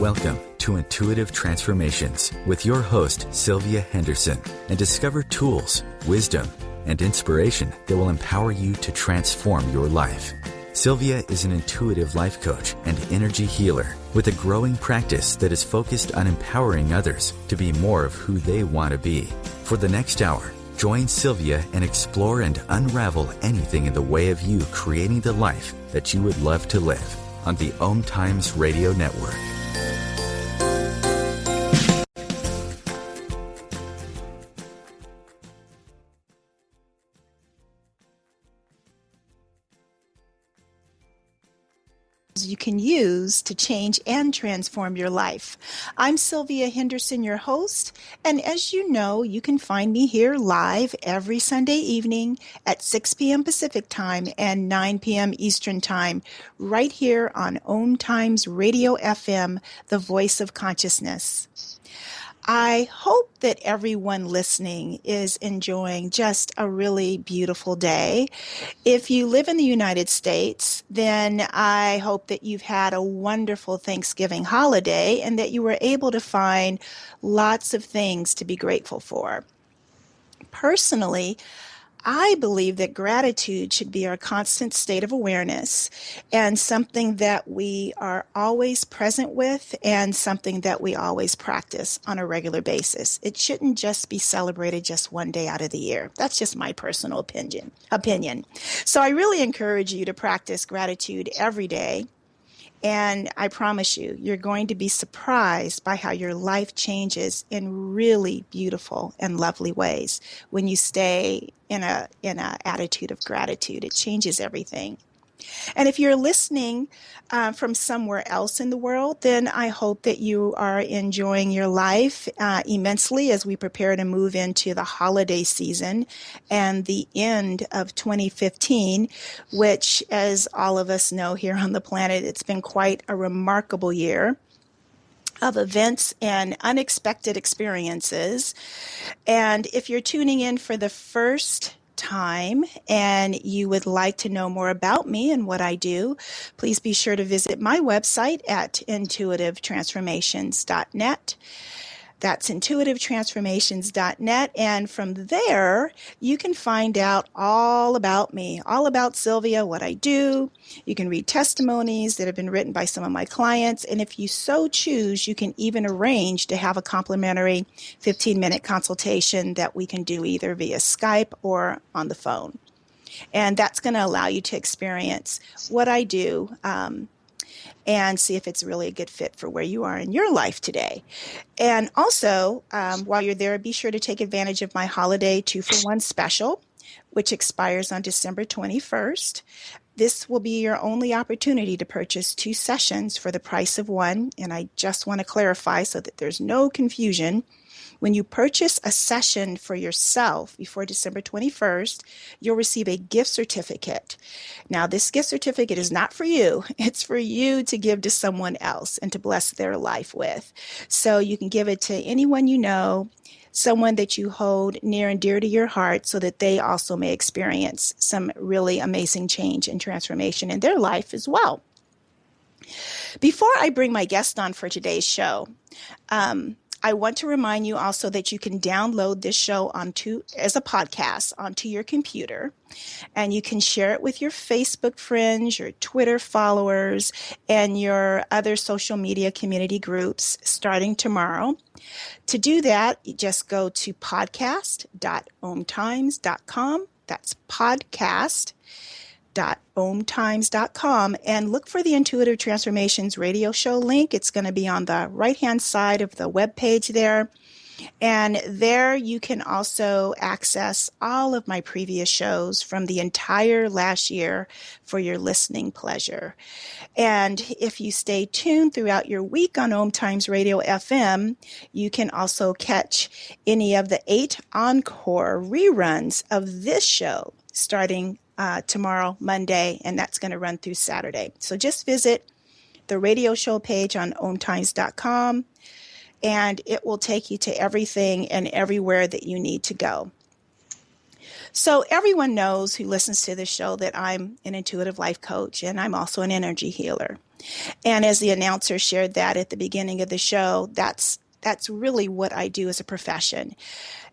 Welcome to Intuitive Transformations with your host, Sylvia Henderson, and discover tools, wisdom, and inspiration that will empower you to transform your life. Sylvia is an intuitive life coach and energy healer with a growing practice that is focused on empowering others to be more of who they want to be. For the next hour, join Sylvia and explore and unravel anything in the way of you creating the life that you would love to live on the OMTimes Radio Network. You can use to change and transform your life. I'm Sylvia Henderson, your host, and as you know, you can find me here live every Sunday evening at 6 p.m. Pacific Time and 9 p.m. Eastern Time, right here on OMTimes Radio FM, the voice of consciousness. I hope that everyone listening is enjoying just a really beautiful day. If you live in the United States, then I hope that you've had a wonderful Thanksgiving holiday and that you were able to find lots of things to be grateful for. Personally, I believe that gratitude should be our constant state of awareness and something that we are always present with and something that we always practice on a regular basis. It shouldn't just be celebrated just one day out of the year. That's just my personal opinion. So I really encourage you to practice gratitude every day. And I promise you, you're going to be surprised by how your life changes in really beautiful and lovely ways when you stay in a attitude of gratitude. It changes everything. And if you're listening from somewhere else in the world, then I hope that you are enjoying your life immensely as we prepare to move into the holiday season and the end of 2015, which, as all of us know here on the planet, it's been quite a remarkable year of events and unexpected experiences. And if you're tuning in for the first time and you would like to know more about me and what I do, please be sure to visit my website at intuitivetransformations.net. That's intuitivetransformations.net. And from there, you can find out all about me, all about Sylvia, what I do. You can read testimonies that have been written by some of my clients. And if you so choose, you can even arrange to have a complimentary 15-minute consultation that we can do either via Skype or on the phone. And that's going to allow you to experience what I do, and see if it's really a good fit for where you are in your life today. And also, while you're there, be sure to take advantage of my holiday 2-for-1 special, which expires on December 21st. This will be your only opportunity to purchase 2 sessions for the price of 1. And I just want to clarify so that there's no confusion. When you purchase a session for yourself before December 21st, you'll receive a gift certificate. Now, this gift certificate is not for you. It's for you to give to someone else and to bless their life with. So you can give it to anyone you know, someone that you hold near and dear to your heart, so that they also may experience some really amazing change and transformation in their life as well. Before I bring my guest on for today's show, I want to remind you also that you can download this show as a podcast onto your computer, and you can share it with your Facebook friends, your Twitter followers, and your other social media community groups starting tomorrow. To do that, you just go to podcast.omtimes.com. That's podcast.omtimes.com and look for the Intuitive Transformations radio show link. It's going to be on the right-hand side of the web page there. And there you can also access all of my previous shows from the entire last year for your listening pleasure. And if you stay tuned throughout your week on OMTimes Radio FM, you can also catch any of the 8 encore reruns of this show starting tomorrow, Monday, and that's going to run through Saturday. So just visit the radio show page on omtimes.com, and it will take you to everything and everywhere that you need to go. So everyone knows who listens to this show that I'm an intuitive life coach and I'm also an energy healer. And as the announcer shared that at the beginning of the show, that's really what I do as a profession.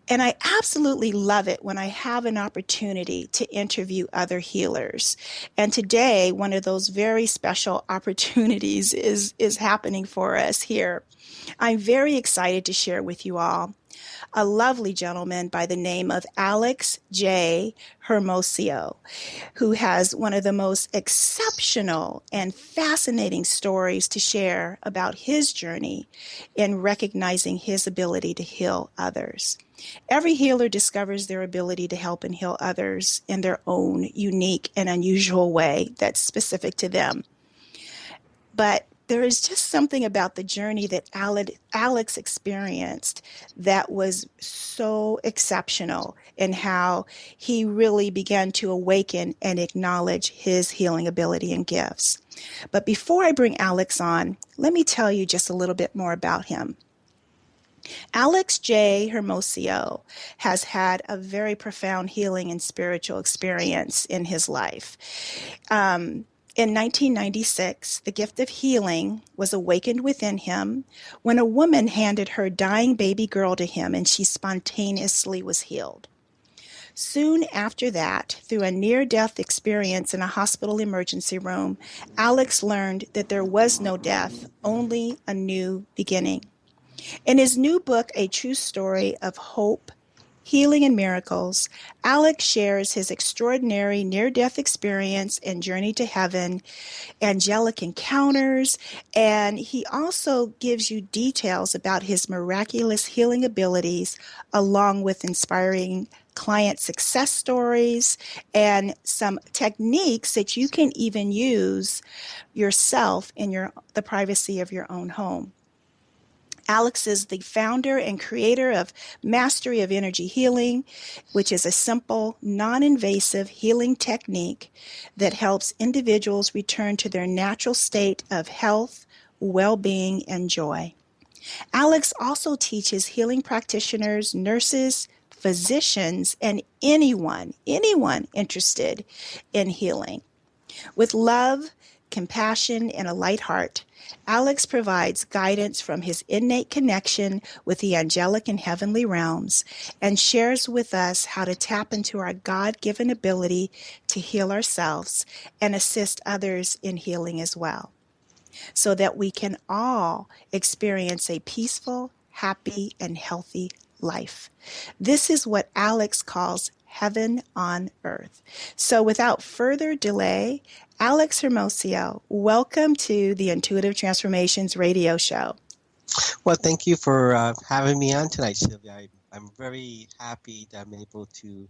And I absolutely love it when I have an opportunity to interview other healers. And today, one of those very special opportunities is happening for us here. I'm very excited to share with you all a lovely gentleman by the name of Alex J. Hermosio, who has one of the most exceptional and fascinating stories to share about his journey in recognizing his ability to heal others. Every healer discovers their ability to help and heal others in their own unique and unusual way that's specific to them. But there is just something about the journey that Alex experienced that was so exceptional in how he really began to awaken and acknowledge his healing ability and gifts. But before I bring Alex on, let me tell you just a little bit more about him. Alex J. Hermosio has had a very profound healing and spiritual experience in his life. In 1996, the gift of healing was awakened within him when a woman handed her dying baby girl to him and she spontaneously was healed. Soon after that, through a near-death experience in a hospital emergency room, Alex learned that there was no death, only a new beginning. In his new book, A True Story of Hope, Healing and Miracles, Alex shares his extraordinary near-death experience and journey to heaven, angelic encounters, and he also gives you details about his miraculous healing abilities, along with inspiring client success stories and some techniques that you can even use yourself in the privacy of your own home. Alex is the founder and creator of Mastery of Energy Healing, which is a simple, non-invasive healing technique that helps individuals return to their natural state of health, well-being, and joy. Alex also teaches healing practitioners, nurses, physicians, and anyone interested in healing. With love, compassion, and a light heart, Alex provides guidance from his innate connection with the angelic and heavenly realms and shares with us how to tap into our God-given ability to heal ourselves and assist others in healing as well, so that we can all experience a peaceful, happy, and healthy life. This is what Alex calls heaven on earth. So without further delay, Alex Hermosillo, welcome to the Intuitive Transformations radio show. Well, thank you for having me on tonight, Sylvia. I'm very happy that I'm able to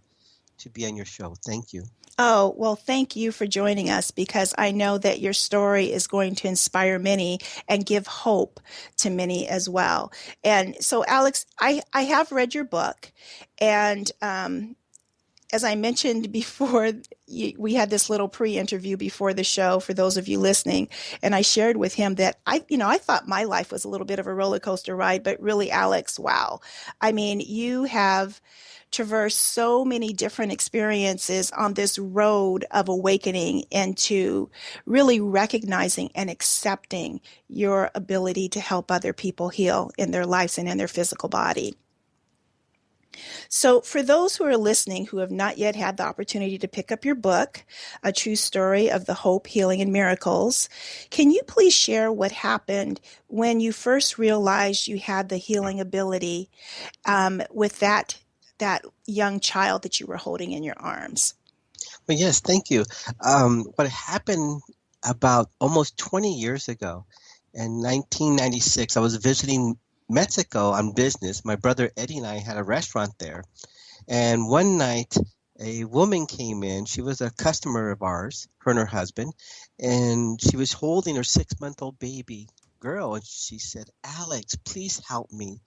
be on your show. Thank you. Oh, well, thank you for joining us, because I know that your story is going to inspire many and give hope to many as well. And so, Alex, I have read your book, and as I mentioned before, we had this little pre-interview before the show for those of you listening, and I shared with him that I thought my life was a little bit of a roller coaster ride, but really, Alex, wow. I mean, you have traversed so many different experiences on this road of awakening into really recognizing and accepting your ability to help other people heal in their lives and in their physical body. So for those who are listening who have not yet had the opportunity to pick up your book, A True Story of the Hope, Healing, and Miracles, can you please share what happened when you first realized you had the healing ability with that young child that you were holding in your arms? Well, yes, thank you. What happened about almost 20 years ago, in 1996, I was visiting Mexico on business. My brother Eddie and I had a restaurant there. And one night, a woman came in. She was a customer of ours, her and her husband, and she was holding her 6-month-old baby girl. And she said, "Alex, please help me.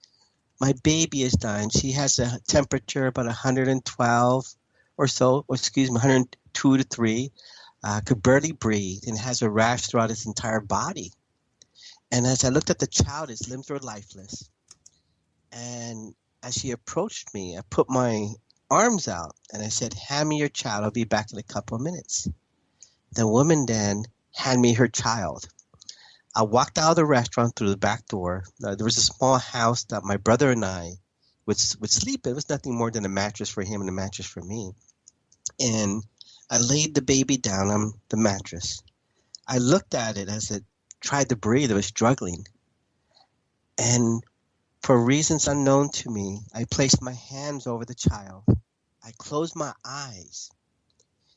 My baby is dying. She has a temperature about 112 or so, or excuse me, 102 to 3, could barely breathe, and has a rash throughout his entire body." And as I looked at the child, his limbs were lifeless. And as she approached me, I put my arms out and I said, "Hand me your child. I'll be back in a couple of minutes." The woman then handed me her child. I walked out of the restaurant through the back door. There was a small house that my brother and I would sleep in. It was nothing more than a mattress for him and a mattress for me. And I laid the baby down on the mattress. I looked at it as it tried to breathe. It was struggling. And for reasons unknown to me, I placed my hands over the child. I closed my eyes.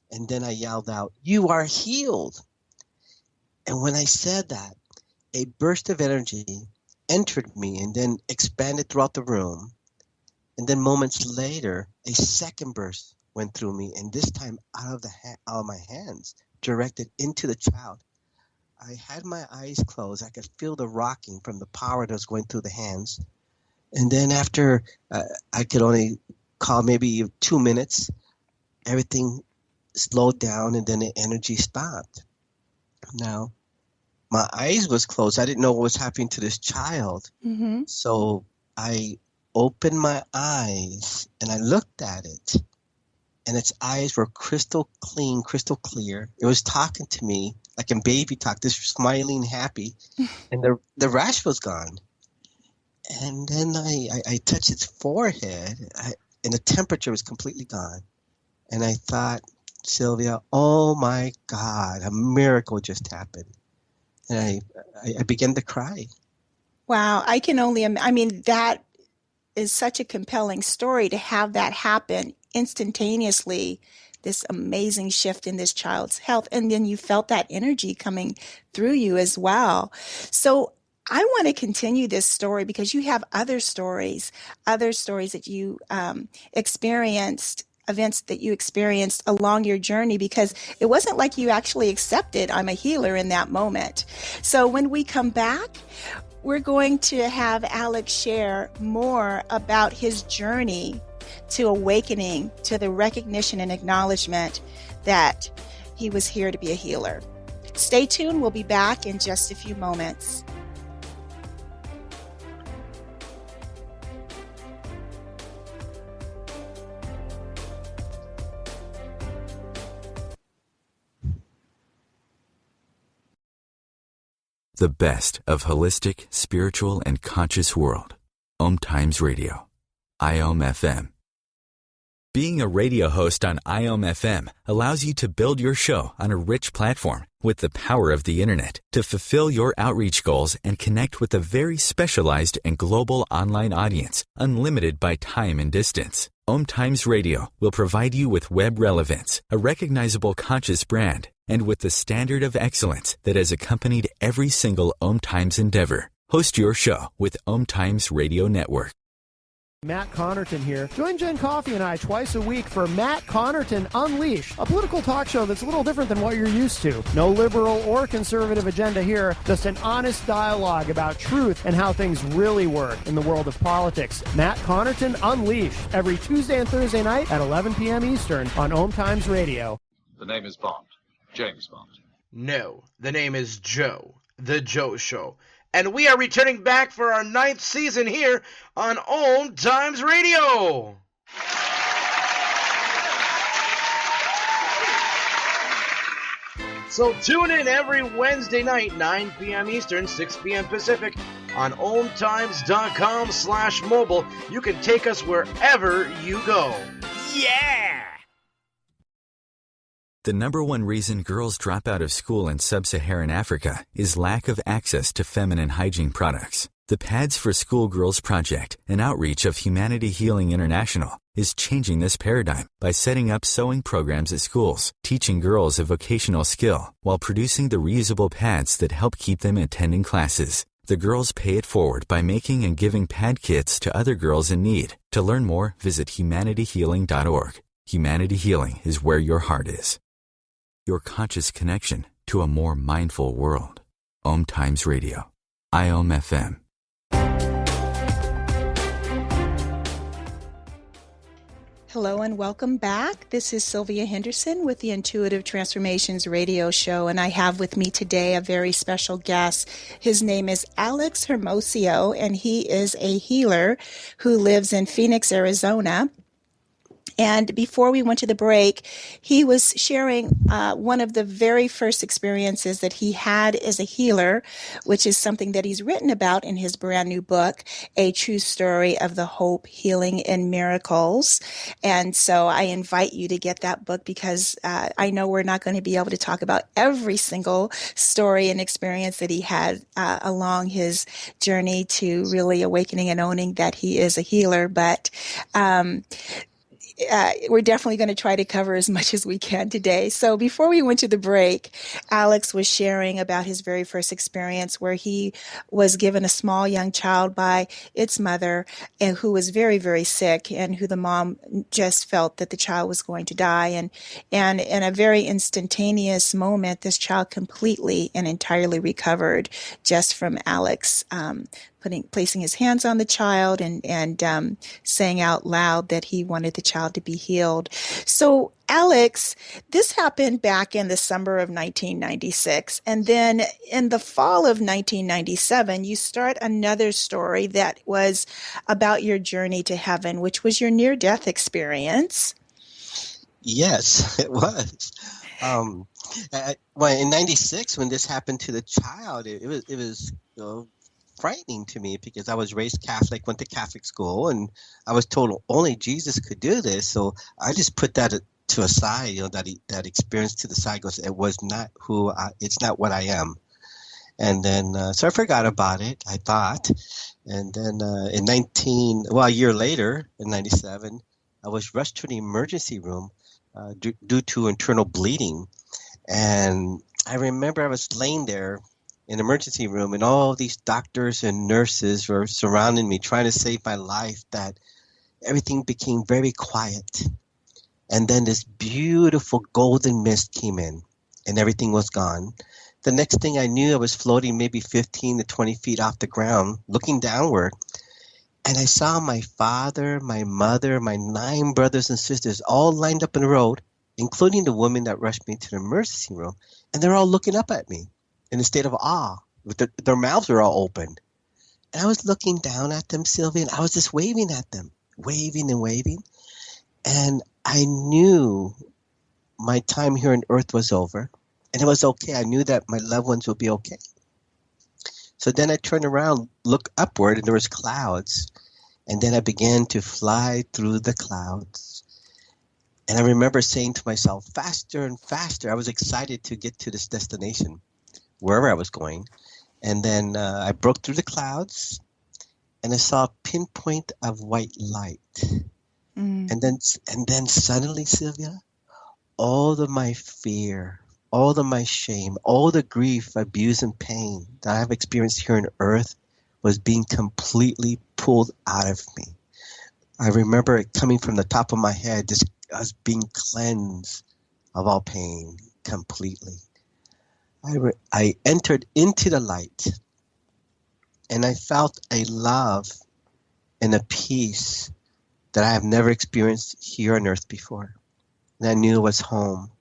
And then I yelled out, "You are healed." And when I said that, a burst of energy entered me and then expanded throughout the room. And then moments later, a second burst went through me, and this time out of my hands, directed into the child. I had my eyes closed. I could feel the rocking from the power that was going through the hands. And then after I could only call maybe 2 minutes, everything slowed down, and then the energy stopped. Now, my eyes was closed. I didn't know what was happening to this child. Mm-hmm. So I opened my eyes and I looked at it. And its eyes were crystal clean, crystal clear. It was talking to me like in baby talk, this smiling, happy. And the rash was gone. And then I touched its forehead and the temperature was completely gone. And I thought, Sylvia, oh my God, a miracle just happened. And I began to cry. Wow. That is such a compelling story to have that happen instantaneously, this amazing shift in this child's health. And then you felt that energy coming through you as well. So I want to continue this story because you have other stories that you experienced, events that you experienced along your journey, because it wasn't like you actually accepted I'm a healer in that moment. So when we come back, we're going to have Alex share more about his journey to awakening, to the recognition and acknowledgement that he was here to be a healer. Stay tuned. We'll be back in just a few moments. The best of holistic, spiritual, and conscious world. OMTimes Radio. IOM FM. Being a radio host on IOM FM allows you to build your show on a rich platform with the power of the internet to fulfill your outreach goals and connect with a very specialized and global online audience, unlimited by time and distance. OMTimes Radio will provide you with web relevance, a recognizable conscious brand, and with the standard of excellence that has accompanied every single OMTimes endeavor. Host your show with OMTimes Radio Network. Matt Connerton here. Join Jen Coffey and I twice a week for Matt Connerton Unleashed, a political talk show that's a little different than what you're used to. No liberal or conservative agenda here, just an honest dialogue about truth and how things really work in the world of politics. Matt Connerton Unleashed, every Tuesday and Thursday night at 11 p.m. Eastern on OMTimes Radio. The name is Bond. James Bond. No, the name is Joe. The Joe Show. And we are returning back for our 9th season here on OMTimes Radio. So tune in every Wednesday night, 9 p.m. Eastern, 6 p.m. Pacific, on OMTimes.com/mobile. You can take us wherever you go. Yeah! The number one reason girls drop out of school in sub-Saharan Africa is lack of access to feminine hygiene products. The Pads for Schoolgirls Project, an outreach of Humanity Healing International, is changing this paradigm by setting up sewing programs at schools, teaching girls a vocational skill, while producing the reusable pads that help keep them attending classes. The girls pay it forward by making and giving pad kits to other girls in need. To learn more, visit humanityhealing.org. Humanity Healing is where your heart is. Your conscious connection to a more mindful world. OMTimes Radio. IOM FM. Hello and welcome back. This is Sylvia Henderson with the Intuitive Transformations radio show, and I have with me today a very special guest. His name is Alex Hermosillo, and he is a healer who lives in Phoenix, Arizona. And before we went to the break, he was sharing one of the very first experiences that he had as a healer, which is something that he's written about in his brand new book, A True Story of the Hope, Healing, and Miracles. And so I invite you to get that book because I know we're not going to be able to talk about every single story and experience that he had along his journey to really awakening and owning that he is a healer. But we're definitely going to try to cover as much as we can today. So before we went to the break, Alex was sharing about his very first experience where he was given a small young child by its mother and who was very, very sick and who the mom just felt that the child was going to die. And in a very instantaneous moment, this child completely and entirely recovered just from Alex placing his hands on the child and saying out loud that he wanted the child to be healed. So, Alex, this happened back in the summer of 1996. And then in the fall of 1997, you start another story that was about your journey to heaven, which was your near-death experience. Yes, it was. Well, in '96, when this happened to the child, it was frightening to me because I was raised Catholic, went to Catholic school, and I was told only Jesus could do this. So I just put that to a side, that experience to the side. Goes, it was not it's not what I am. And then, so I forgot about it, I thought. And then a year later, in '97, I was rushed to the emergency room due to internal bleeding. And I remember I was laying there in the emergency room, and all these doctors and nurses were surrounding me, trying to save my life, that everything became very quiet. And then this beautiful golden mist came in, and everything was gone. The next thing I knew, I was floating maybe 15 to 20 feet off the ground, looking downward. And I saw my father, my mother, my 9 brothers and sisters all lined up in a row, including the woman that rushed me to the emergency room. And they're all looking up at me in a state of awe. Their mouths were all open. And I was looking down at them, Sylvia, and I was just waving at them, waving and waving. And I knew my time here on earth was over, and it was okay. I knew that my loved ones would be okay. So then I turned around, looked upward, and there was clouds. And then I began to fly through the clouds. And I remember saying to myself, faster and faster. I was excited to get to this destination, wherever I was going. And then I broke through the clouds, and I saw a pinpoint of white light. And then suddenly, Sylvia, all of my fear, all of my shame, all the grief, abuse, and pain that I have experienced here on earth was being completely pulled out of me. I remember it coming from the top of my head, just as being cleansed of all pain completely. I entered into the light, and I felt a love and a peace that I have never experienced here on earth before. And I knew it was home,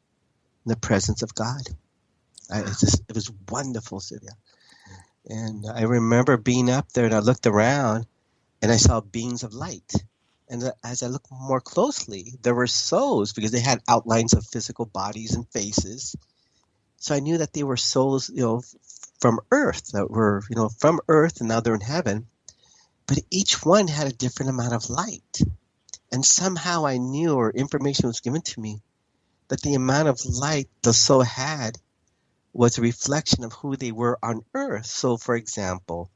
in the presence of God. It was wonderful, Sylvia. And I remember being up there, and I looked around, and I saw beings of light. And as I looked more closely, there were souls, because they had outlines of physical bodies and faces. So I knew that they were souls, from earth, that were, from earth, and now they're in heaven. But each one had a different amount of light. And somehow I knew, or information was given to me, that the amount of light the soul had was a reflection of who they were on earth. So, for example,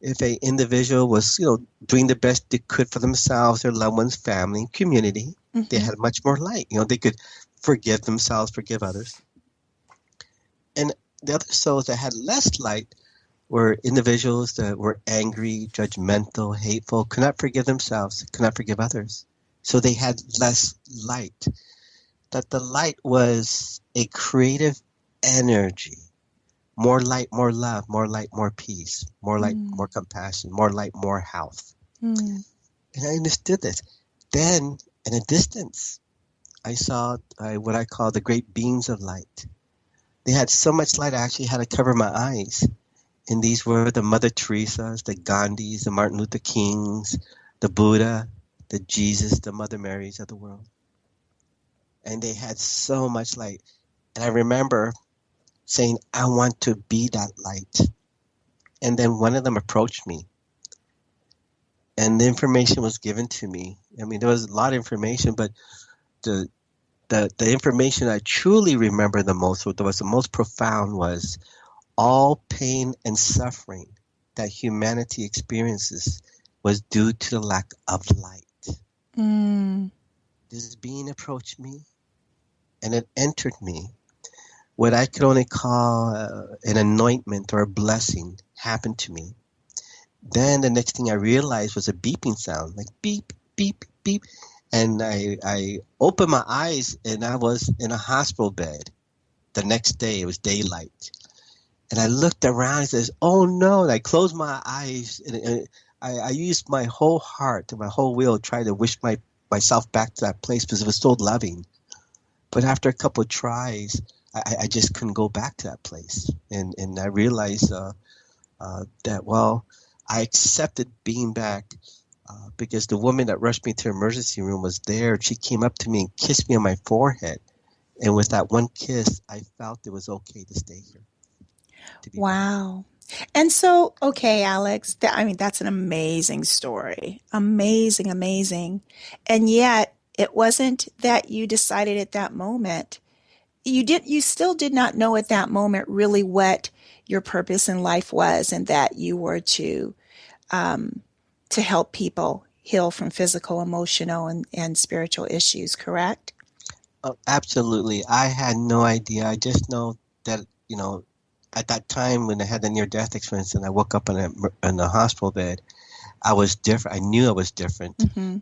if an individual was, doing the best they could for themselves, their loved ones, family, community, they had much more light. They could forgive themselves, forgive others. And the other souls that had less light were individuals that were angry, judgmental, hateful, could not forgive themselves, could not forgive others. So they had less light. That the light was a creative energy. More light, more love, more light, more peace, more light, more compassion, more light, more health. And I understood this. Then, in a distance, I saw what I call the great beams of light. They had so much light, I actually had to cover my eyes. And these were the Mother Teresas, the Gandhis, the Martin Luther Kings, the Buddha, the Jesus, the Mother Marys of the world. and they had so much light. And I remember saying, I want to be that light. And then one of them approached me, and the information was given to me. I mean, there was a lot of information, but the the information I truly remember the most, what was the most profound, was all pain and suffering that humanity experiences was due to the lack of light. Mm. This being approached me, and it entered me. What I could only call an anointment or a blessing happened to me. Then the next thing I realized was a beeping sound, like beep, beep, beep. And I opened my eyes, and I was in a hospital bed. The next day, it was daylight. And I looked around and says, oh no. And I closed my eyes, and I used my whole heart and my whole will to try to wish myself back to that place because it was so loving. But after a couple of tries, I just couldn't go back to that place. And I realized that, well, I accepted being back because the woman that rushed me to the emergency room was there. She came up to me and kissed me on my forehead. And with that one kiss, I felt it was okay to stay here. To be back. Wow. And so, okay, Alex, that's an amazing story. Amazing, amazing. And yet, it wasn't that you decided at that moment. You still did not know at that moment really what your purpose in life was, and that you were to help people heal from physical, emotional, and spiritual issues, correct? Oh, absolutely. I had no idea. I just know that, at that time when I had the near-death experience and I woke up in a hospital bed, I was different. I knew I was different. Mm-hmm.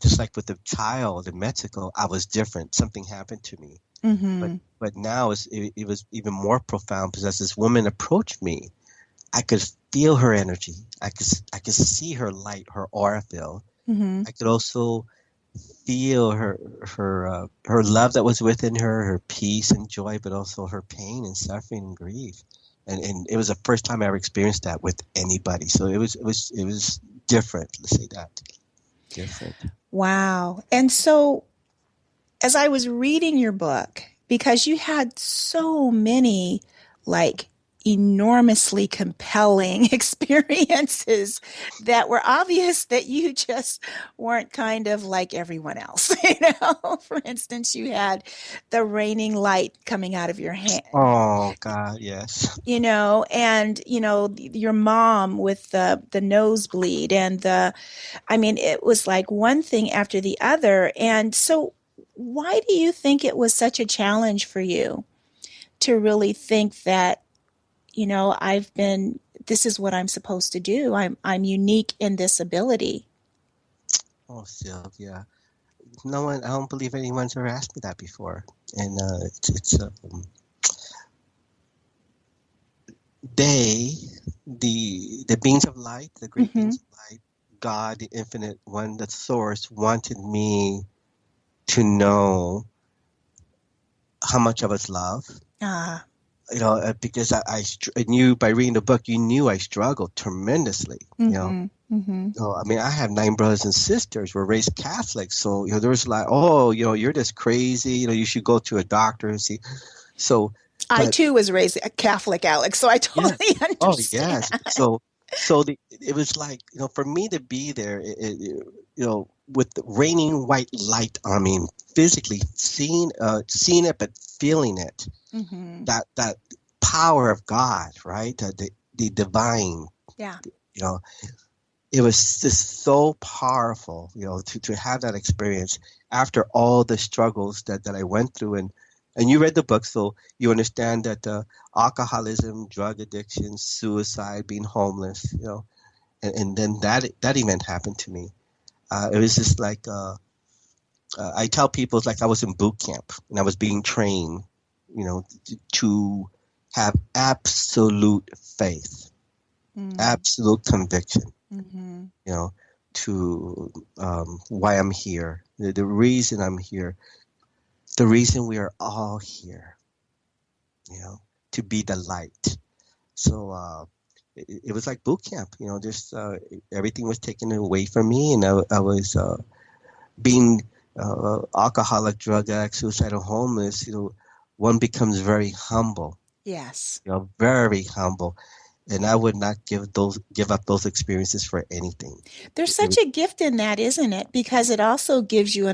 Just like with the child in Mexico, I was different. Something happened to me. Mm-hmm. But now it was even more profound because as this woman approached me, I could feel her energy. I could see her light, her aura fill. Mm-hmm. I could also feel her love that was within her peace and joy, but also her pain and suffering and grief. And it was the first time I ever experienced that with anybody. So it was different. Let's say that. Different. Wow. And so, as I was reading your book, because you had so many like enormously compelling experiences that were obvious that you just weren't kind of like everyone else. For instance, you had the raining light coming out of your hand. Oh God, yes. And your mom with the nosebleed, and it was like one thing after the other. And so why do you think it was such a challenge for you to really think that, this is what I'm supposed to do. I'm unique in this ability. Oh, Sylvia. No one. I don't believe anyone's ever asked me that before. And the beings of light, the great beings of light, God, the infinite one, the source, wanted me to know how much I was loved. Because I knew by reading the book, you knew I struggled tremendously. I have 9 brothers and sisters. We're raised Catholic, so there was like, you're just crazy. You should go to a doctor and see. So I too was raised Catholic, Alex, so I totally understand. Oh yes. It was like, for me to be there, with the raining white light on me, physically seeing it but feeling it. Mm-hmm. That power of God, right? The divine. Yeah. It was just so powerful, to have that experience after all the struggles that I went through. And you read the book, so you understand that alcoholism, drug addiction, suicide, being homeless, and then that event happened to me. It was just like I tell people, it's like I was in boot camp and I was being trained, to have absolute faith, absolute conviction, to why I'm here, the reason I'm here. The reason we are all here, to be the light. So it was like boot camp, just everything was taken away from me, and I was being alcoholic, drug addict, suicidal, homeless, one becomes very humble, Yes. very humble. And I would not give up those experiences for anything. There's such a gift in that, isn't it? Because it also gives you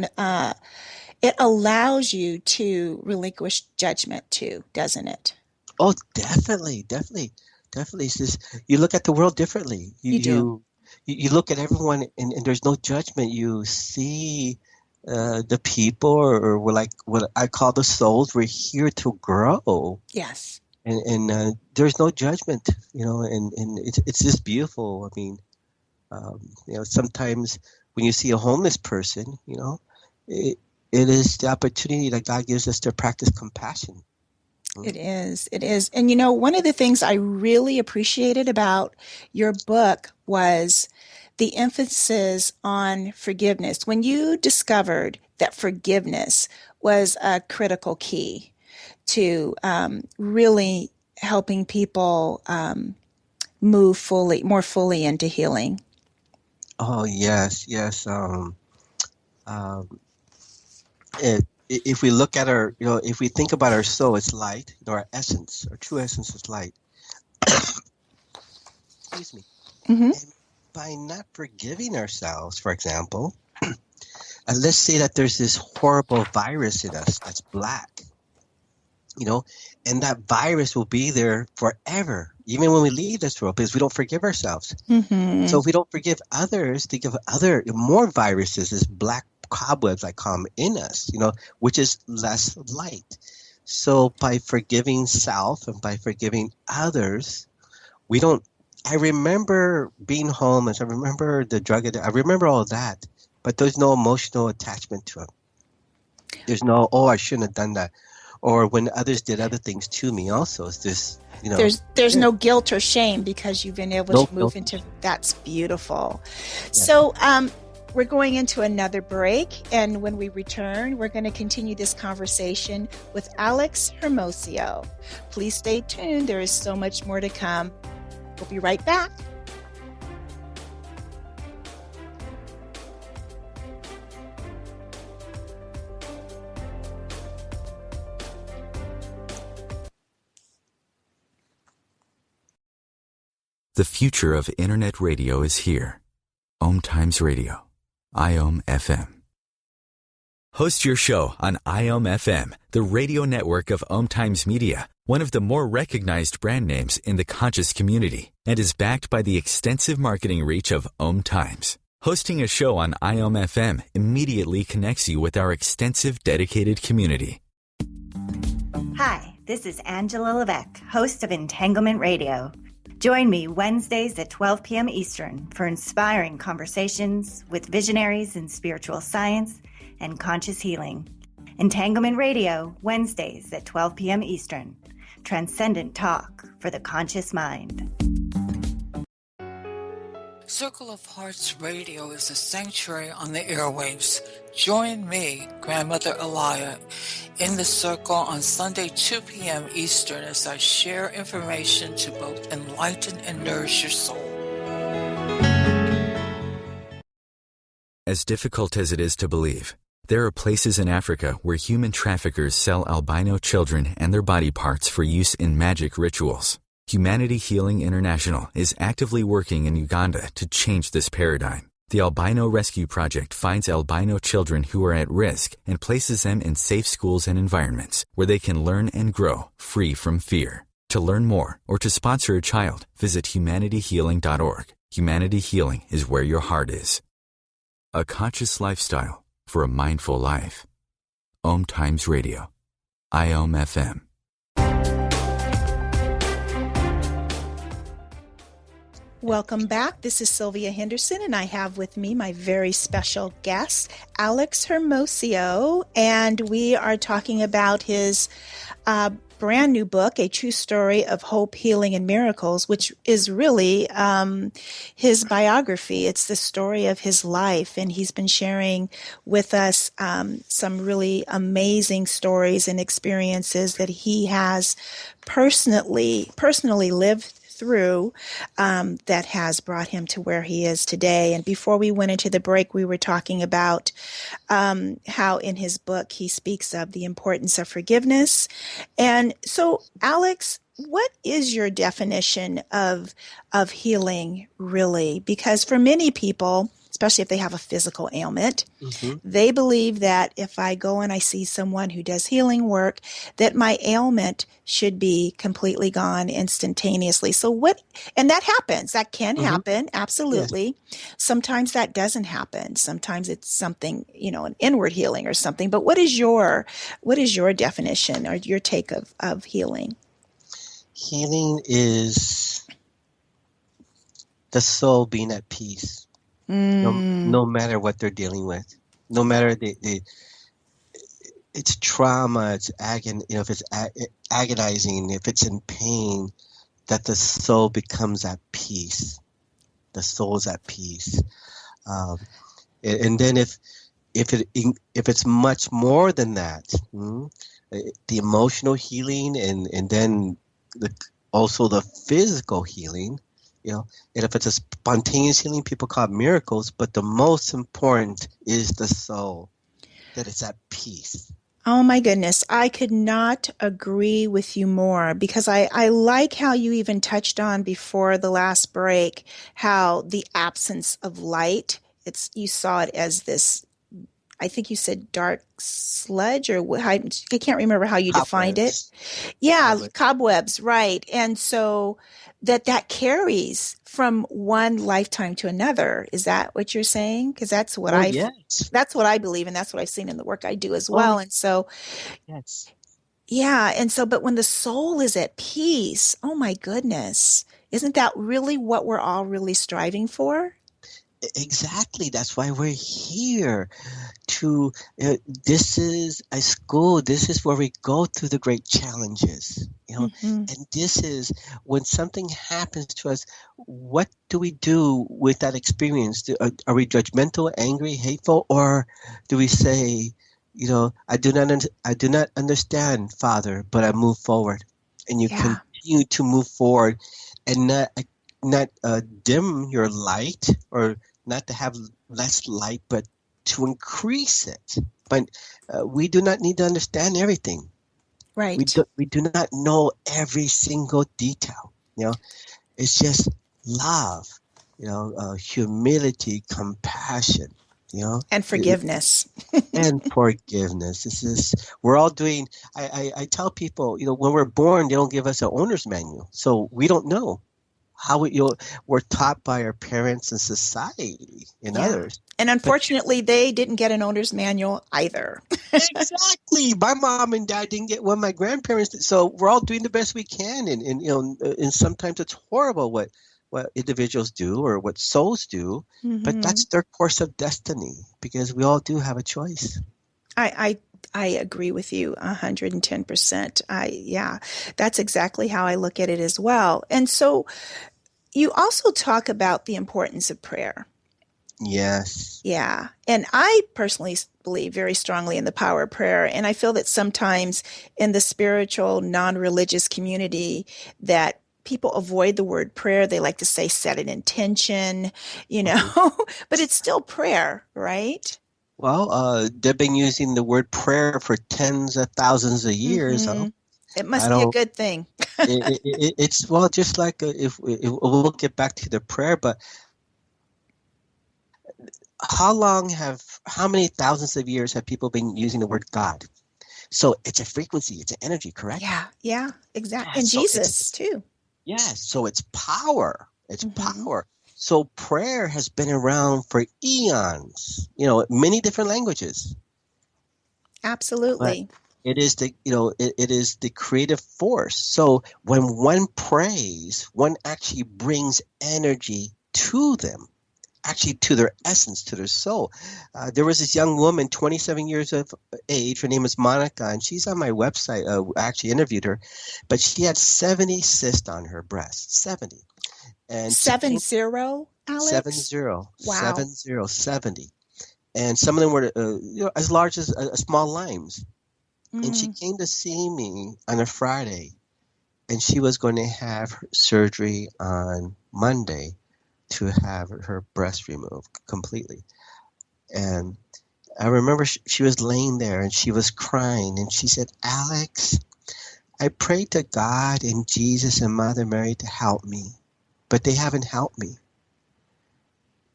it allows you to relinquish judgment too, doesn't it? Oh, definitely, definitely, definitely. It's just, you look at the world differently. You do. You look at everyone, and there's no judgment. You see the people, or we're like what I call the souls. We're here to grow, Yes. and there's no judgment, and it's just beautiful. I mean, sometimes when you see a homeless person, it it is the opportunity that God gives us to practice compassion. It is. It is. And one of the things I really appreciated about your book was the emphasis on forgiveness. When you discovered that forgiveness was a critical key to really helping people move more fully into healing. Oh, yes, yes. Um, if we look at if we think about our soul, it's light. Our essence, our true essence is light. Excuse me. Mm-hmm. And by not forgiving ourselves, for example, let's say that there's this horrible virus in us that's black, and that virus will be there forever, even when we leave this world, because we don't forgive ourselves. Mm-hmm. So if we don't forgive others, they give other more viruses, this black cobwebs I call them, in us, which is less light. So by forgiving self and by forgiving others, we don't. I remember being homeless. I remember the drug addict. I remember all that, but there's no emotional attachment to it. There's no, oh, I shouldn't have done that. Or when others did other things to me also. It's just, There's no guilt or shame because you've been able to move into, that's beautiful. Yeah. So we're going into another break, and when we return, we're going to continue this conversation with Alex Hermosillo. Please stay tuned. There is so much more to come. We'll be right back. The future of Internet radio is here. OMTimes Radio. IOM FM. Host your show on IOM FM, the radio network of OMTimes Media, one of the more recognized brand names in the conscious community, and is backed by the extensive marketing reach of OMTimes. Hosting a show on IOM FM immediately connects you with our extensive dedicated community. Hi, this is Angela Levesque, host of Entanglement Radio. Join me Wednesdays at 12 p.m. Eastern for inspiring conversations with visionaries in spiritual science and conscious healing. Entanglement Radio, Wednesdays at 12 p.m. Eastern. Transcendent talk for the conscious mind. Circle of Hearts Radio is a sanctuary on the airwaves. Join me, Grandmother Elia, in the circle on Sunday, 2 p.m. Eastern as I share information to both enlighten and nourish your soul. As difficult as it is to believe, there are places in Africa where human traffickers sell albino children and their body parts for use in magic rituals. Humanity Healing International is actively working in Uganda to change this paradigm. The Albino Rescue Project finds albino children who are at risk and places them in safe schools and environments where they can learn and grow free from fear. To learn more or to sponsor a child, visit humanityhealing.org. Humanity Healing is where your heart is. A conscious lifestyle for a mindful life. OMTimes Radio. IOM FM. Welcome back. This is Sylvia Henderson, and I have with me my very special guest, Alex Hermosillo, and we are talking about his brand new book, A True Story of Hope, Healing, and Miracles, which is really his biography. It's the story of his life, and he's been sharing with us some really amazing stories and experiences that he has personally lived through that has brought him to where he is today. And before we went into the break, we were talking about how in his book he speaks of the importance of forgiveness. And so, Alex, what is your definition of healing really? Because for many people, especially if they have a physical ailment, they believe that if I go and I see someone who does healing work, that my ailment should be completely gone instantaneously. So and that happens. That can happen. Absolutely. Yes. Sometimes that doesn't happen. Sometimes it's something, an inward healing or something. But what is your definition or your take of healing? Healing is the soul being at peace. No matter what they're dealing with, no matter it's trauma, it's if it's agonizing, if it's in pain, that the soul becomes at peace. The soul's at peace, and then if it's much more than that, the emotional healing and then also the physical healing. And if it's a spontaneous healing, people call it miracles, but the most important is the soul, that it's at peace. Oh my goodness, I could not agree with you more, because I like how you even touched on before the last break, how the absence of light, you saw it as this, I think you said dark sludge, or I can't remember how you defined it. Yeah, cobwebs, right. And so that carries from one lifetime to another. Is that what you're saying? Because that's what that's what I believe, and that's what I've seen in the work I do as well. And so, yes, yeah. And so, but when the soul is at peace, oh my goodness, isn't that really what we're all really striving for? Exactly. That's why we're here. This is a school. This is where we go through the great challenges. And this is when something happens to us. What do we do with that experience? Are we judgmental, angry, hateful, or do we say, I do not understand, Father, but I move forward, and you continue to move forward, and not dim your light, or not to have less light, but to increase it. But we do not need to understand everything. Right. We do not know every single detail. It's just love, humility, compassion, and forgiveness. And forgiveness. We're all doing. I tell people, when we're born, they don't give us an owner's manual, so we don't know how we're taught by our parents and society and others. And unfortunately, they didn't get an owner's manual either. Exactly. My mom and dad didn't get one. My grandparents did. So we're all doing the best we can. And sometimes it's horrible what individuals do or what souls do. But that's their course of destiny, because we all do have a choice. I agree with you 110%. That's exactly how I look at it as well. And so you also talk about the importance of prayer. Yes. Yeah. And I personally believe very strongly in the power of prayer. And I feel that sometimes in the spiritual, non-religious community that people avoid the word prayer. They like to say set an intention, but it's still prayer, right? Well, they've been using the word prayer for tens of thousands of years. It must be a good thing. It's just like if we'll get back to the prayer, but how many thousands of years have people been using the word God? So it's a frequency, it's an energy, correct? Yeah, exactly. And so Jesus too. Yes, so it's power. It's power. So prayer has been around for eons, many different languages. Absolutely. But it is it is the creative force. So when one prays, one actually brings energy to them, actually to their essence, to their soul. There was this young woman, 27 years of age. Her name is Monica, and she's on my website. I actually interviewed her, but she had 70 cysts on her breast. 70. And 70, Alex? 70. Wow. 70. And some of them were as large as small limes. And she came to see me on a Friday. and she was going to have surgery on Monday to have her breast removed completely. And I remember she was laying there and she was crying, and she said, "Alex, I prayed to God and Jesus and Mother Mary to help me, but they haven't helped me."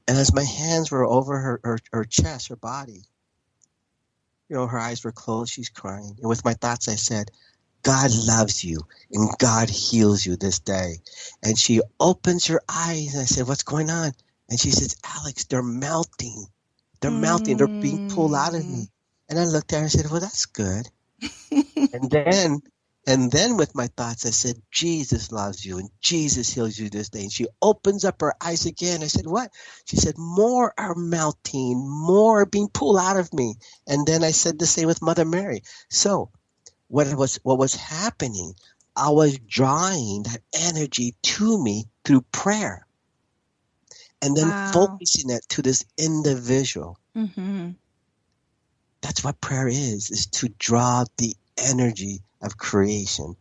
And as my hands were over her chest, her body, her eyes were closed, she's crying. And with my thoughts, I said, "God loves you and God heals you this day." And she opens her eyes and I said, "What's going on?" And she says, "Alex, they're melting. They're melting. They're being pulled out of me." And I looked at her and said, "Well, that's good." And then with my thoughts, I said, "Jesus loves you and Jesus heals you this day." And she opens up her eyes again. I said, "What?" She said, "More are melting, more are being pulled out of me." And then I said the same with Mother Mary. So what was happening, I was drawing that energy to me through prayer and then focusing it to this individual. Mm-hmm. That's what prayer is to draw the energy of creation.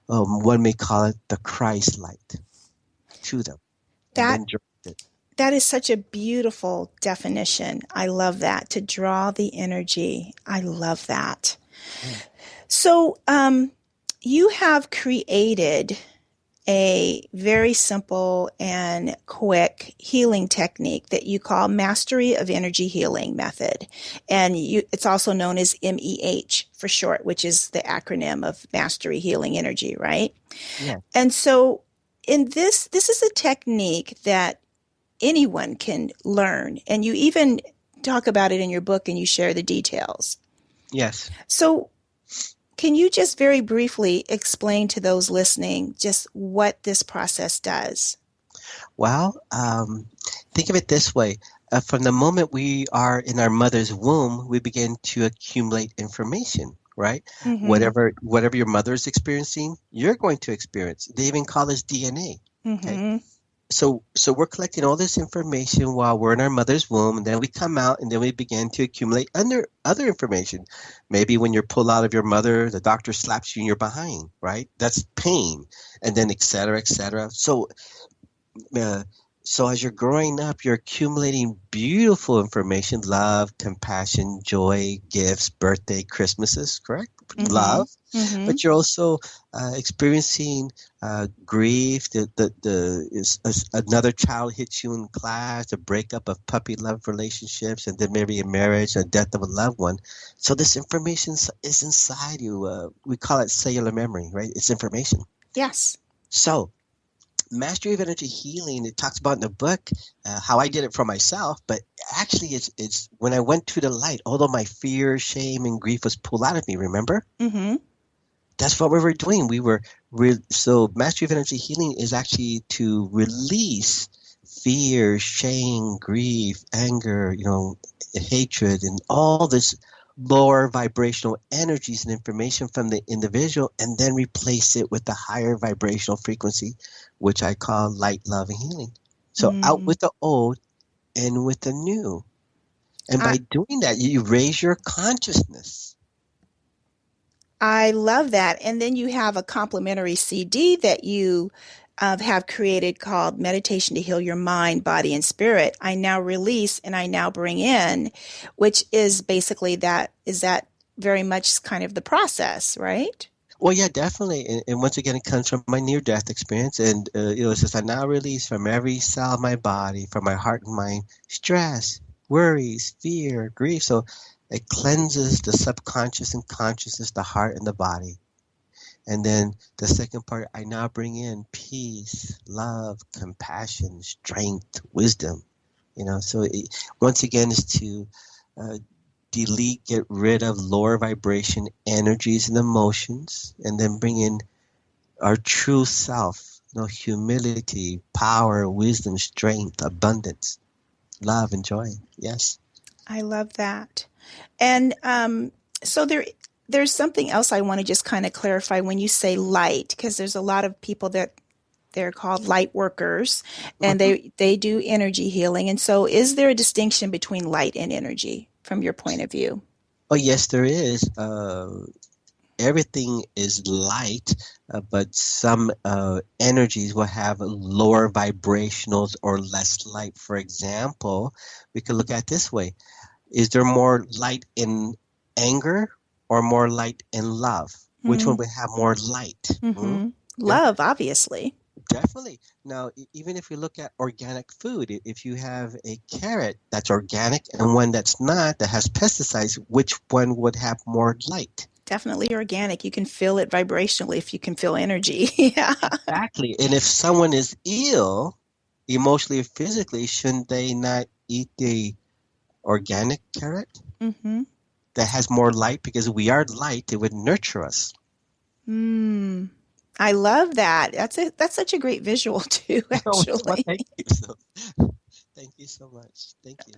One may call it the Christ light to them. That is such a beautiful definition. I love that, to draw the energy. I love that. Yeah. So you have created a very simple and quick healing technique that you call Mastery of Energy Healing Method. And it's also known as MEH for short, which is the acronym of Mastery Healing Energy, right? Yeah. And so in this is a technique that anyone can learn. And you even talk about it in your book and you share the details. Yes. So can you just very briefly explain to those listening just what this process does? Well, think of it this way. From the moment we are in our mother's womb, we begin to accumulate information, right? Mm-hmm. Whatever your mother is experiencing, you're going to experience. They even call this DNA. Mm-hmm. Okay. So we're collecting all this information while we're in our mother's womb, and then we come out and then we begin to accumulate other information. Maybe when you're pulled out of your mother, the doctor slaps you in your behind, right? That's pain. And then et cetera, et cetera. So as you're growing up, you're accumulating beautiful information: love, compassion, joy, gifts, birthday, Christmases, correct? Mm-hmm. Love. Mm-hmm. But you're also experiencing grief. Another child hits you in class, a breakup of puppy love relationships, and then maybe a marriage, a death of a loved one. So this information is inside you. We call it cellular memory, right? It's information. Yes. So Mastery of Energy Healing, it talks about in the book how I did it for myself, but actually it's when I went to the light, although my fear, shame, and grief was pulled out of me, remember? Mm-hmm. That's what we were doing. So Mastery of Energy Healing is actually to release fear, shame, grief, anger, hatred, and all this lower vibrational energies and information from the individual, and then replace it with the higher vibrational frequency, which I call light, love, and healing. So out with the old and with the new. And by doing that, you raise your consciousness. I love that. And then you have a complimentary CD that you have created called Meditation to Heal Your Mind, Body, and Spirit. I now release and I now bring in, which is basically is that very much kind of the process, right? Well, yeah, definitely. And once again, it comes from my near-death experience. And, it says, "I now release from every cell of my body, from my heart and mind, stress, worries, fear, grief." So it cleanses the subconscious and consciousness, the heart and the body. And then the second part, I now bring in peace, love, compassion, strength, wisdom. So once again, is to delete, get rid of lower vibration energies and emotions, and then bring in our true self, humility, power, wisdom, strength, abundance, love, and joy. Yes. I love that. And so there's something else I want to just kind of clarify when you say light, because there's a lot of people that they're called light workers, and they do energy healing. And so is there a distinction between light and energy from your point of view? Oh, yes, there is. everything is light, but some energies will have lower vibrationals or less light. For example, we could look at it this way. Is there more light in anger or more light in love? Which one would have more light? Yeah, Love, obviously. definitely. Now, even if we look at organic food, if you have a carrot that's organic and one that's not, that has pesticides, which one would have more light? Definitely organic. You can feel it vibrationally if you can feel energy. Yeah. Exactly. And if someone is ill, emotionally or physically, shouldn't they not eat the organic carrot that has more light? Because we are light, it would nurture us. I love that. That's such a great visual too, Well, actually. thank you. Thank you so much. Thank you.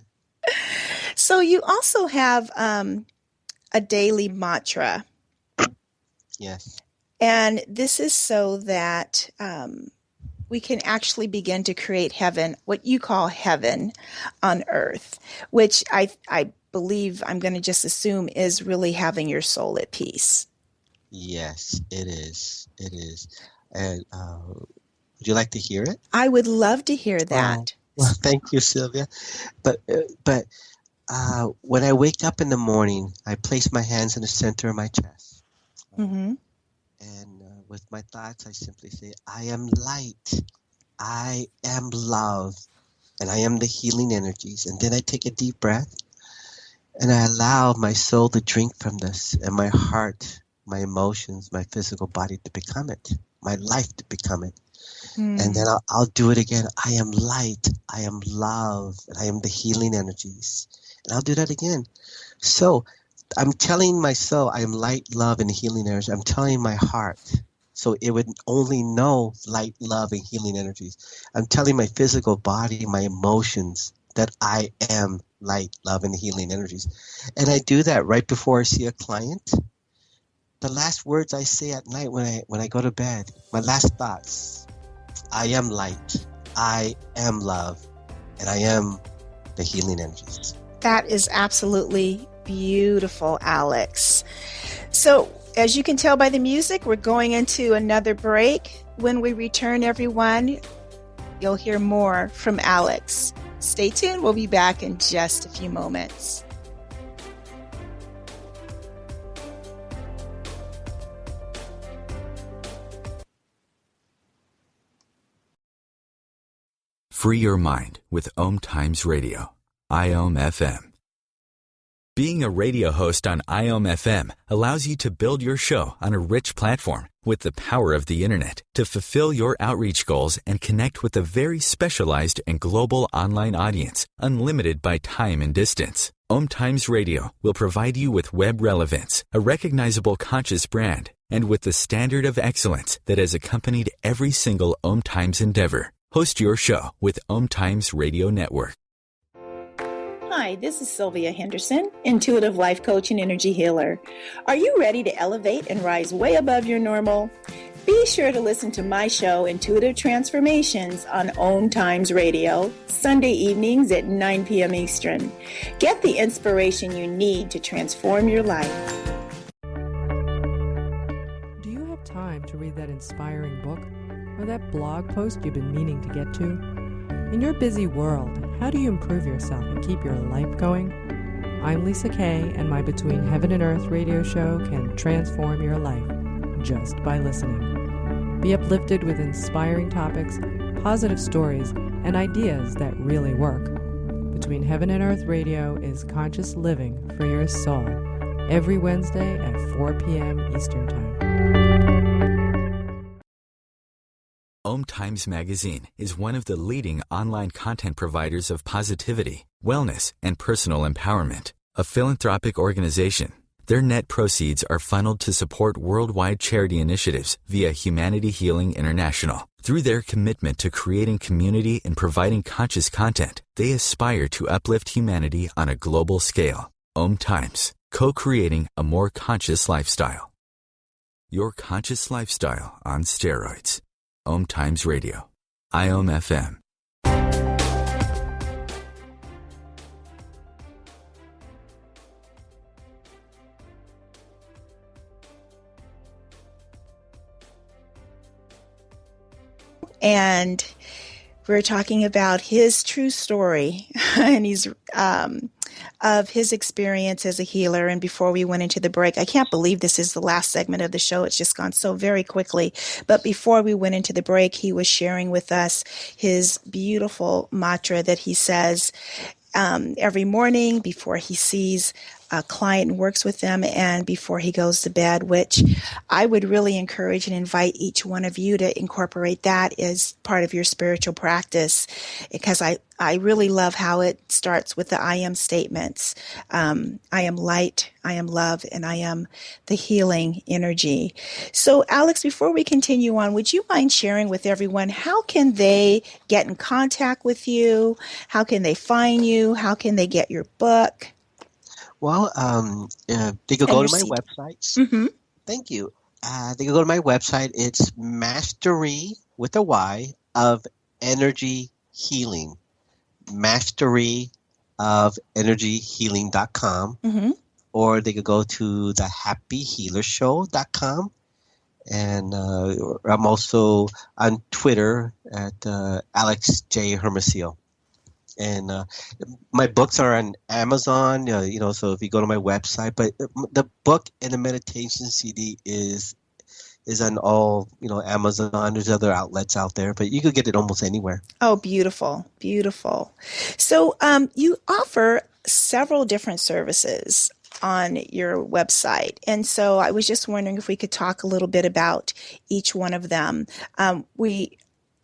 So you also have a daily mantra. Yes. And this is so that we can actually begin to create heaven, what you call heaven on earth, which I believe, I'm going to just assume, is really having your soul at peace. Yes, it is. It is. And would you like to hear it? I would love to hear Oh, that. well, thank you, Sylvia. But when I wake up in the morning, I place my hands in the center of my chest. And with my thoughts, I simply say, I am light. I am love. And I am the healing energies. And then I take a deep breath. And I allow my soul to drink from this, and my heart, my emotions, my physical body to become it, my life to become it. And then I'll do it again. I am light, I am love, and I am the healing energies. And I'll do that again. So I'm telling my soul I am light, love, and healing energies. I'm telling my heart, so it would only know light, love, and healing energies. I'm telling my physical body, my emotions, that I am light, love, and healing energies. And I do that right before I see a client. The last words I say at night when I go to bed, my last thoughts, I am light, I am love, and I am the healing energies. That is absolutely beautiful, Alex. So, as you can tell by the music, we're going into another break. When we return, everyone, you'll hear more from Alex. Stay tuned. We'll be back in just a few moments. Free your mind with OMTimes Radio, IOM FM. Being a radio host on IOM FM allows you to build your show on a rich platform with the power of the internet to fulfill your outreach goals and connect with a very specialized and global online audience, unlimited by time and distance. OMTimes Radio will provide you with web relevance, a recognizable conscious brand, and with the standard of excellence that has accompanied every single OMTimes endeavor. Host your show with OMTimes Radio Network. Hi, this is Sylvia Henderson, intuitive life coach and energy healer. Are you ready to elevate and rise way above your normal? Be sure to listen to my show, Intuitive Transformations, on OMTimes Radio, Sunday evenings at 9 p.m. Eastern. Get the inspiration you need to transform your life. Do you have time to read that inspiring book or that blog post you've been meaning to get to? In your busy world, how do you improve yourself and keep your life going? I'm Lisa Kay, and my Between Heaven and Earth radio show can transform your life just by listening. Be uplifted with inspiring topics, positive stories, and ideas that really work. Between Heaven and Earth radio is conscious living for your soul, every Wednesday at 4 p.m. Eastern Time. OMTimes Magazine is one of the leading online content providers of positivity, wellness, and personal empowerment. A philanthropic organization, their net proceeds are funneled to support worldwide charity initiatives via Humanity Healing International. Through their commitment to creating community and providing conscious content, they aspire to uplift humanity on a global scale. OMTimes, co-creating a more conscious lifestyle. Your conscious lifestyle on steroids. OMTimes Radio, IOM FM. And we're talking about his true story, and he's of his experience as a healer. And before we went into the break, I can't believe this is the last segment of the show. It's just gone so very quickly. But before we went into the break, he was sharing with us his beautiful mantra that he says every morning before he sees a client and works with them, and before he goes to bed, which I would really encourage and invite each one of you to incorporate that as part of your spiritual practice, because I really love how it starts with the I am statements. I am light, I am love, and I am the healing energy. So, Alex, before we continue on, would you mind sharing with everyone how can they get in contact with you? How can they find you? How can they get your book? Well, they could go to my websites. Mm-hmm. Thank you. They can go to my website. It's Mastery with a Y of Energy Healing. Mastery of energyhealing.com. Mm-hmm. Or they could go to thehappyhealershow.com. And I'm also on Twitter at Alex J. Hermosillo. And my books are on Amazon, so if you go to my website, but the book and the meditation CD is on all, Amazon. There's other outlets out there, but you could get it almost anywhere. Oh, beautiful, beautiful. So you offer several different services on your website. And so I was just wondering if we could talk a little bit about each one of them.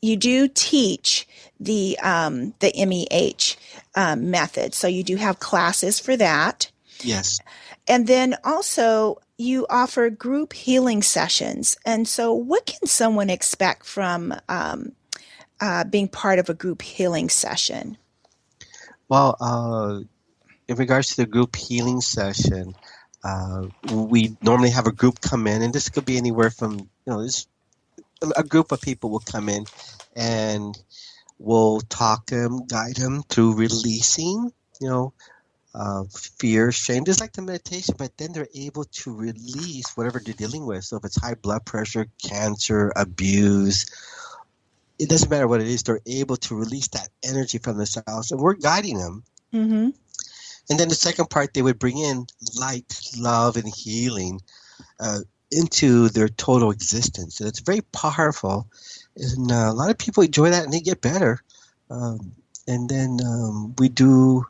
You do teach the MEH method, so you do have classes for that. Yes. And then also you offer group healing sessions. And so what can someone expect from being part of a group healing session? Well, in regards to the group healing session, we normally have a group come in, and this could be anywhere from, a group of people will come in and we'll talk them, guide them through releasing, fear, shame, just like the meditation, but then they're able to release whatever they're dealing with. So if it's high blood pressure, cancer, abuse, it doesn't matter what it is, they're able to release that energy from themselves, and we're guiding them. Mm-hmm. And then the second part, they would bring in light, love, and healing into their total existence. And it's very powerful. And a lot of people enjoy that and they get better. And then we do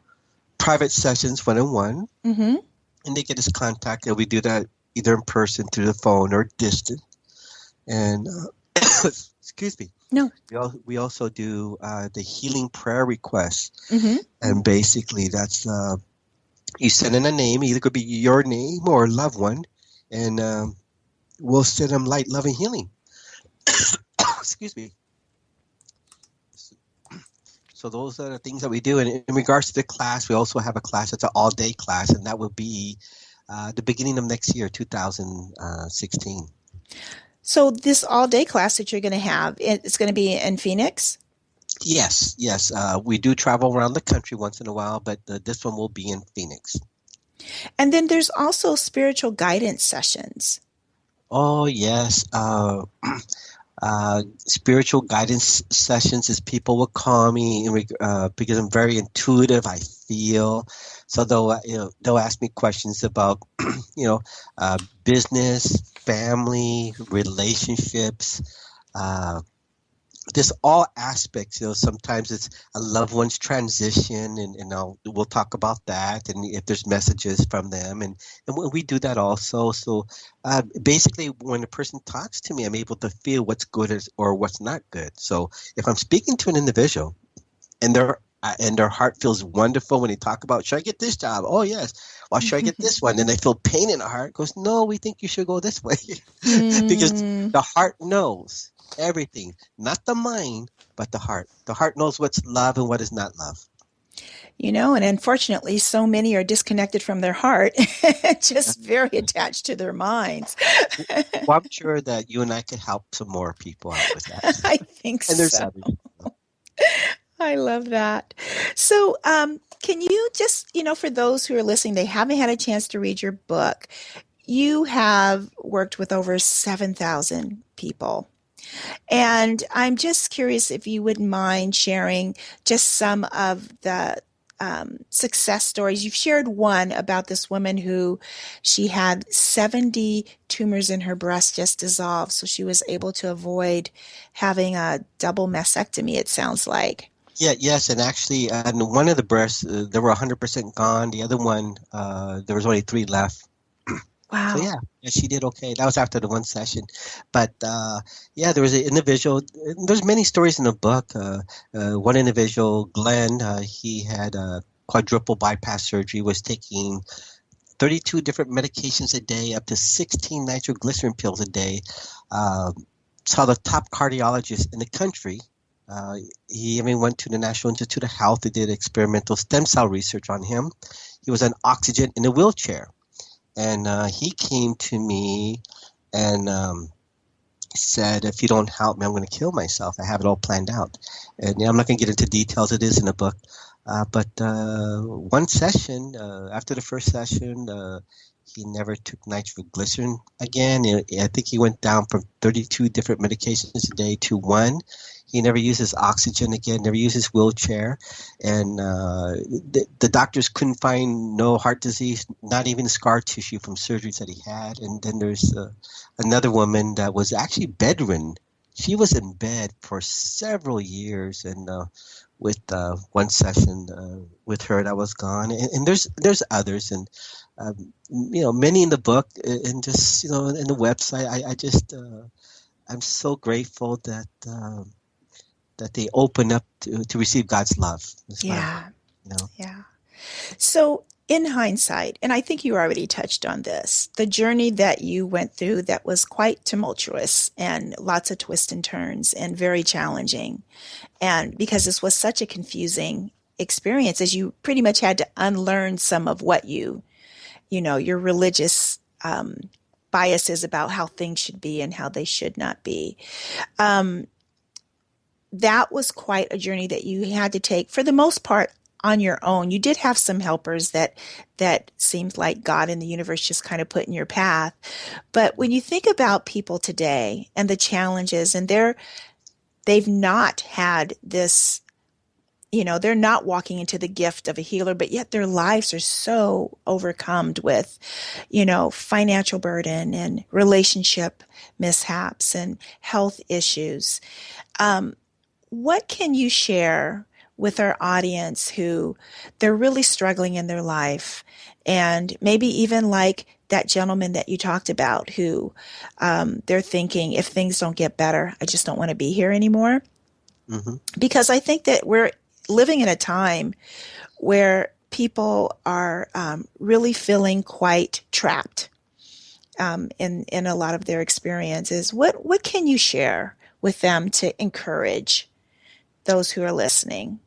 private sessions one-on-one. Mm-hmm. And they get us contact. And we do that either in person, through the phone, or distant. And excuse me. No. We also do the healing prayer requests. Mm-hmm. And basically that's you send in a name. Either could be your name or a loved one. And we'll send them light, love, and healing. Excuse me. So those are the things that we do. And in regards to the class, we also have a class. It's an all-day class, and that will be the beginning of next year, 2016. So this all-day class that you're going to have, it's going to be in Phoenix? Yes. We do travel around the country once in a while, but this one will be in Phoenix. And then there's also spiritual guidance sessions. Oh, yes. Spiritual guidance sessions is people will call me because I'm very intuitive. I feel so they'll ask me questions about business, family, relationships, just all aspects. Sometimes it's a loved one's transition, and we'll talk about that, and if there's messages from them, and we do that also. So basically, when a person talks to me, I'm able to feel what's good or what's not good. So if I'm speaking to an individual, and their heart feels wonderful when they talk about, should I get this job? Oh, yes. Well, should I get this one? And they feel pain in the heart. Goes, no, we think you should go this way. Because the heart knows everything, not the mind, but the heart. The heart knows what's love and what is not love. And unfortunately, so many are disconnected from their heart, just very attached to their minds. Well, I'm sure that you and I could help some more people out with that. I think and there's so. others. I love that. So can you just, for those who are listening, they haven't had a chance to read your book. You have worked with over 7,000 people. And I'm just curious if you wouldn't mind sharing just some of the success stories. You've shared one about this woman who she had 70 tumors in her breast just dissolved, so she was able to avoid having a double mastectomy, it sounds like. Yeah, yes, and actually, one of the breasts, they were 100% gone. The other one, there was only 3 left. So Wow. yeah, she did okay. That was after the one session, but yeah, there was an individual. There's many stories in the book. One individual, Glenn, he had a quadruple bypass surgery. Was taking 32 different medications a day, up to 16 nitroglycerin pills a day. Saw the top cardiologist in the country. He even went to the National Institute of Health. They did experimental stem cell research on him. He was on oxygen in a wheelchair. And he came to me and said, if you don't help me, I'm going to kill myself. I have it all planned out. And I'm not going to get into details. It is in the book. But one session, after the first session, he never took nitroglycerin again. I think he went down from 32 different medications a day to 1. He never used his oxygen again, never used his wheelchair. And the doctors couldn't find no heart disease, not even scar tissue from surgeries that he had. And then there's another woman that was actually bedridden. She was in bed for several years, and with one session with her, that was gone. And there's others, and many in the book, and just in the website. I just I'm so grateful that they open up to receive God's love. Yeah. Yeah. So in hindsight, and I think you already touched on this, the journey that you went through that was quite tumultuous and lots of twists and turns and very challenging. And because this was such a confusing experience, as you pretty much had to unlearn some of what your religious biases about how things should be and how they should not be. That was quite a journey that you had to take, for the most part, on your own. You did have some helpers that seemed like God in the universe just kind of put in your path. But when you think about people today and the challenges, and they've not had this, they're not walking into the gift of a healer, but yet their lives are so overcome with, financial burden and relationship mishaps and health issues. What can you share with our audience who they're really struggling in their life, and maybe even like that gentleman that you talked about who they're thinking, if things don't get better, I just don't want to be here anymore? Mm-hmm. Because I think that we're living in a time where people are really feeling quite trapped in a lot of their experiences. What can you share with them to encourage those who are listening?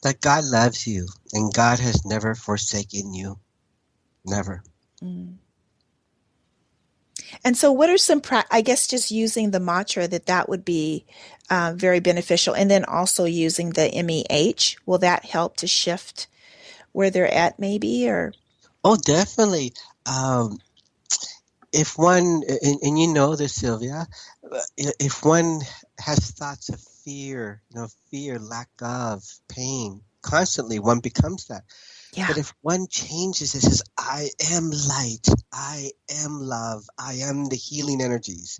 That God loves you, and God has never forsaken you. Never. Mm. And so what are some, I guess just using the mantra that would be very beneficial, and then also using the MEH, will that help to shift where they're at maybe? Or? Oh, definitely. If one, and you know this, Sylvia, if one has thoughts of fear, lack of, pain, constantly one becomes that. Yeah. But if one changes and says, I am light, I am love, I am the healing energies,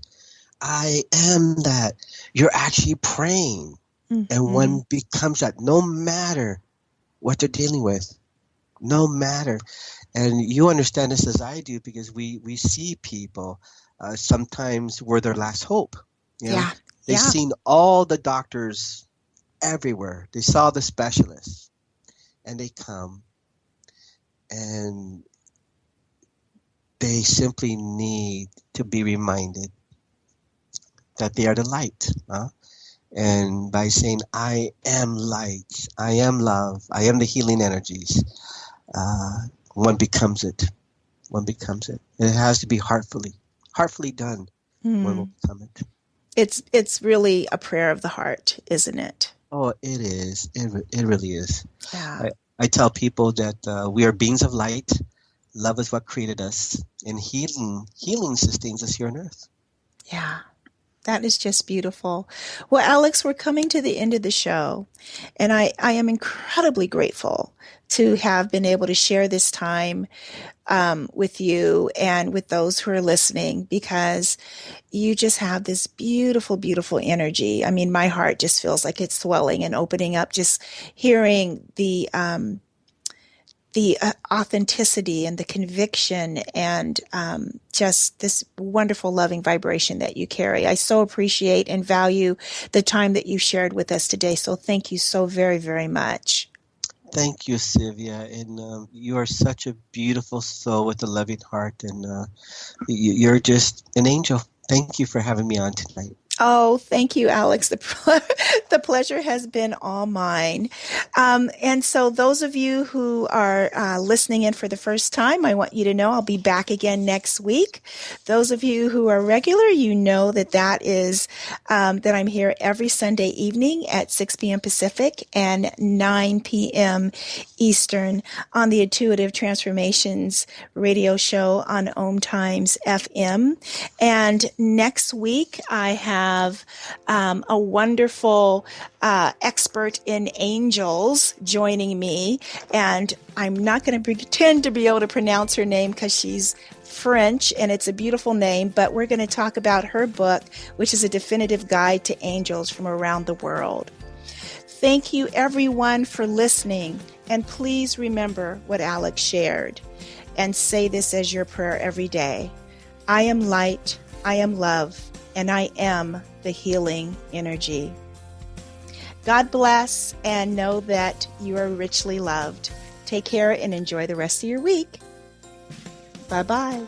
I am that, you're actually praying. Mm-hmm. And one becomes that no matter what they're dealing with, no matter. And you understand this as I do, because we see people sometimes we're their last hope. Yeah. They've seen all the doctors everywhere. They saw the specialists, and they come, and they simply need to be reminded that they are the light. And by saying, I am light, I am love, I am the healing energies, one becomes it. One becomes it. It has to be heartfully done. One will become it. It's really a prayer of the heart, isn't it? Oh, it is. It really is. Yeah. I tell people that we are beings of light. Love is what created us, and healing sustains us here on earth. Yeah, That is just beautiful. Well, Alex, we're coming to the end of the show, and I am incredibly grateful to have been able to share this time with you and with those who are listening, because you just have this beautiful, beautiful energy. I mean, my heart just feels like it's swelling and opening up, just hearing the authenticity and the conviction and just this wonderful, loving vibration that you carry. I so appreciate and value the time that you shared with us today. So thank you so very, very much. Thank you, Sylvia. And you are such a beautiful soul with a loving heart. And you're just an angel. Thank you for having me on tonight. Oh, thank you, Alex. The pleasure has been all mine. And so those of you who are listening in for the first time, I want you to know I'll be back again next week. Those of you who are regular, you know that is that I'm here every Sunday evening at 6 p.m. Pacific and 9 p.m. Eastern on the Intuitive Transformations radio show on OMTimes FM. And next week, I have a wonderful expert in angels joining me, and I'm not going to pretend to be able to pronounce her name because she's French and it's a beautiful name, but we're going to talk about her book, which is a definitive guide to angels from around the world. Thank you, everyone, for listening, and please remember what Alex shared and say this as your prayer every day. I am light, I am love, and I am the healing energy. God bless, and know that you are richly loved. Take care and enjoy the rest of your week. Bye-bye.